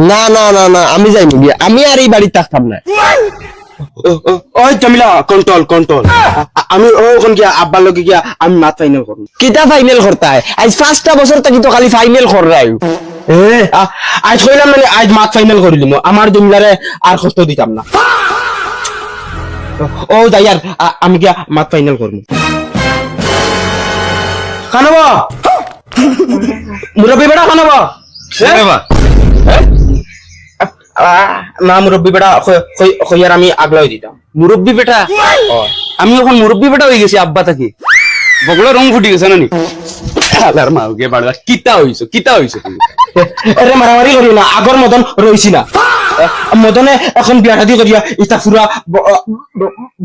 না না না না আমি যাইনি গিয়া, আমি আর এই বাড়িতে থাকতাম না। ওই জমিলা কন্ট্রোল কন্ট্রোল, আমি ওখান গিয়া আব্বার লগে গিয়া আমি মাত ফাইনাল করব। কিতা ফাইনাল করতায়? আজ 5টা বছর থাকি তো খালি ফাইনাল কর রাই। আজ কইলাম মানে আজ মাত ফাইনাল করে দিম, আমার জমিলারে আর কষ্ট দিতাম না। ও যাই আর আমি গিয়া মাত ফাইনাল করব। খানব মুরব্বী বেড়া খানব না, মুরব্বী বেড়া কইয়ার আমি আগলাই দিতাম। মুরব্বী বেটা, আমি এখন মুরব্বী বেটা হয়ে গেছি আব্বা থাকি, বগলা রং ফুটি গেছে নানি। আলার মা গে বাড়া, কিতা হইছো তুমি? এরে মারামারি করিও না, আগর মদন রইছি না। মদনে এখন বিয়া শাদি করিয়া ইটা পুরা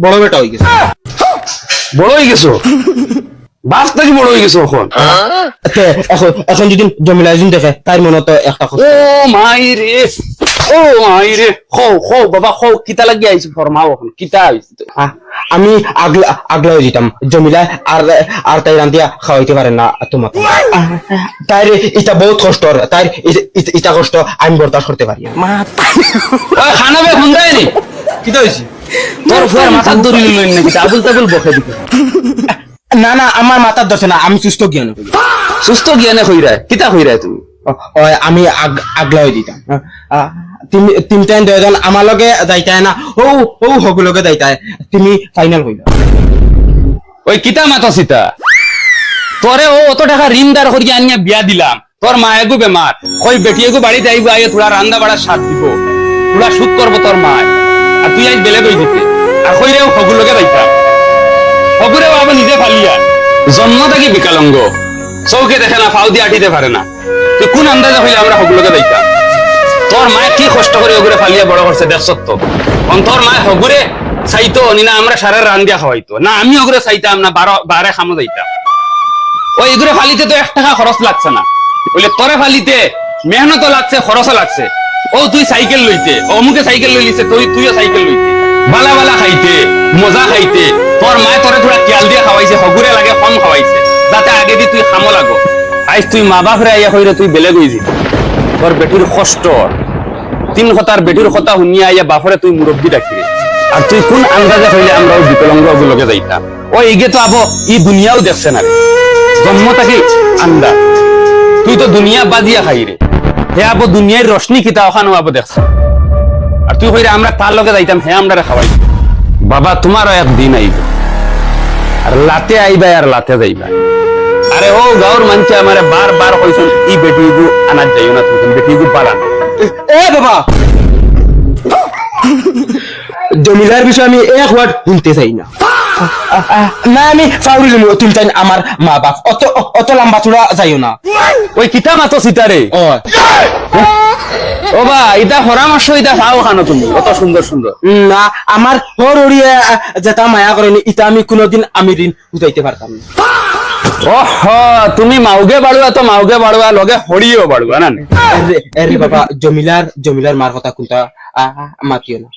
বড় বেটা হয়ে গেছে। বড় হয়ে গেছো? বাস থাকি বড় হয়ে গেছো এখন? এখন যদি জমিলা যদি দেখে তার মনে তো একটা ও মাই রে, ও মাই রে, খো বাবা খো, কিতা লাগি আইছি ফরমাও এখন, কিতা হইছে? আমি আগলা হয়ে যেতাম, জমিলা আর তাই রান্ধিয়া খাওয়াইতে পারে না তোমাকে। তাই এটা বহুত কষ্ট, তাই এটা কষ্ট আমি বরদাস্ত করতে পারি। খানাবে খুন্দাই নি, কিতা হইছে? তোর ফুয়ার মাথা দড়ি লইন নাকি আবুল তাবুল বকে দিতে? না না, আমার মাথার দর্শে না, আমি সুস্থ জ্ঞান। সুস্থ জ্ঞানে কইরায়, কিতা কইরায় তুমি? আমি আগলা হয়ে দিতাম। তিনটাই দুজন আমার লগে যাইতাই না, ও সকলকে যাইতাই, তুমি ফাইনাল হইলা। ওই কিতা মাথা সীতা, তোরে ও অত টাকা ঋণ দার করিয়া আনিয়া বিয়া দিলাম, তোর মায়েগু বেমার, ওই বেটিয়েগু বাড়িতে আইব, আইয়ে তোরা রান্দা বাড়া সাথ দিব, তোরা সুখ করবো তোর মায়, আর তুই আজ বেলে কই দিতে, আর কইরেও সকলকে যাইতাম, সকলেও আবার নিজে ফালিয়া জন্ম থাকি বিকালঙ্গ, চৌকে দেখে না, ফাউ দিয়ে আটিতে পারে না, তুই কোন আন্দাজে হইলে আমরা সকলকে যাইতাম? তোর মায়ে কি কষ্ট করে ওগুলো ফালিয়া বড় করছে দেখছ তো? তোর মায়ে হগুরে চাইতো নি না আমরা সারা রান দিয়া খাওয়াইতো না, আমি ওগুলো চাইতাম না, বারে খামো যাইতাম। ওই এগুলো ফালিতে তো 1 টাকা খরচ লাগছে না, বলে তোরে ফালিতে মেহনতও লাগছে, খরচও লাগছে। ও তুই সাইকেল লইতে, অমুকে সাইকেল লইলিছে, তুইও সাইকেল লইতে, বালা বালা খাইতে, মজা খাইতে, তোর মায়ে তোরে থোড়া খেয়াল দিয়ে খাওয়াইছে, হগুরে লাগে কম খাওয়াইছে, যাতে আগে দি তুই খামো লাগো। আজ তুই মা বাপরে আইয়া কইরে তুই বেলেগ হইছি, তোর বেটির কষ্ট, 3 কথার বেটির কথা শুনিয়া আইয়া বাপরে তুই মুরব্বী ডাকিরে, আর তুই কোন আন্দাজে হইলে আমরাও বিকলঙ্গ ওগুলোকে যাইতাম? ও এগে তো আবো ই দুনিয়াও দেখছে না রে, জন্ম থাকি আন্দা, তুই তো দুনিয়া বাজিয়া খাই রে, হে আবো দুনিয়ার রশ্মি কিতা ওখানো আবো দেখছে, আর তুই কইরে আমরা তার লগে যাইতাম, হে আমরা খাওয়াই। বাবা তোমারও একদিন আইবে, আর লাতে আইবা আর লাতে যাইবা। আরে ও গাঁর মানুষে আমারে বার কইছেন ই বেটিগু আনাজ যাইও না, তুমি বেটিগু বাড়ান। এ বাবা, জমিলার বিষয়ে আমি এক ওয়ার্ড শুনতে চাই না। না আমি ফাউরি লইব, তুমি চাই আমার মা বাপ অত লম্বা চূড়া যাইও না। ওই কিতা মাতো সিতারে ও বা এটা পরামর্শ, এটা খাও খানো তুমি অত সুন্দর সুন্দর। না আমার হর উড়িয়ে যেটা মায়া করেনি, এটা আমি কোনোদিন আমি ঋণ বুঝাইতে পারতাম না। ওহ তুমি মাউগে বাড়ুয়া তো মাউগে বাড়ুয়া, লগে হরিও বাড়ুয়া না? আরে বাবা, জমিলার মার কথা কোনটা মাতিও না।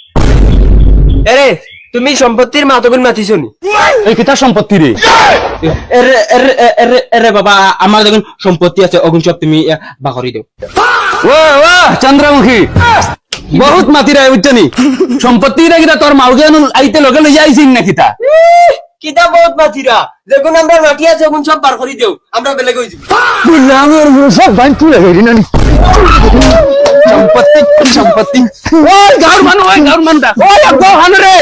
এরে তুমি সম্পত্তির মাতগুন মাতিছো নি? এই কিতা সম্পত্তি রে? এরে বাবা, আমার যখন সম্পত্তি আছে অগুন সব তুমি বাকরি দেও। ও চন্দ্রমুখী, বহুত মাতি রে বুঝছনি, সম্পত্তি রে কিতা তোর মাউগে আইতে লগে লই যাইছিন না কিতা? কিতা বহুত মাতিরা, যখন আমরা মাটি আছে ওগুন সব বার করি দেও, আমরা বেলে কই যাব। সব বাইন তুলে গেলি না সম্পত্তি। ওই গাঁর মানুষ, ওই গাঁর মানুষ, ওই গো হান রে,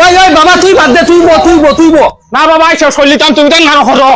ওই বাবা তুই বাদ দে, তুই বো না বাবা, শৈলিতাম তুমি তাই না করো।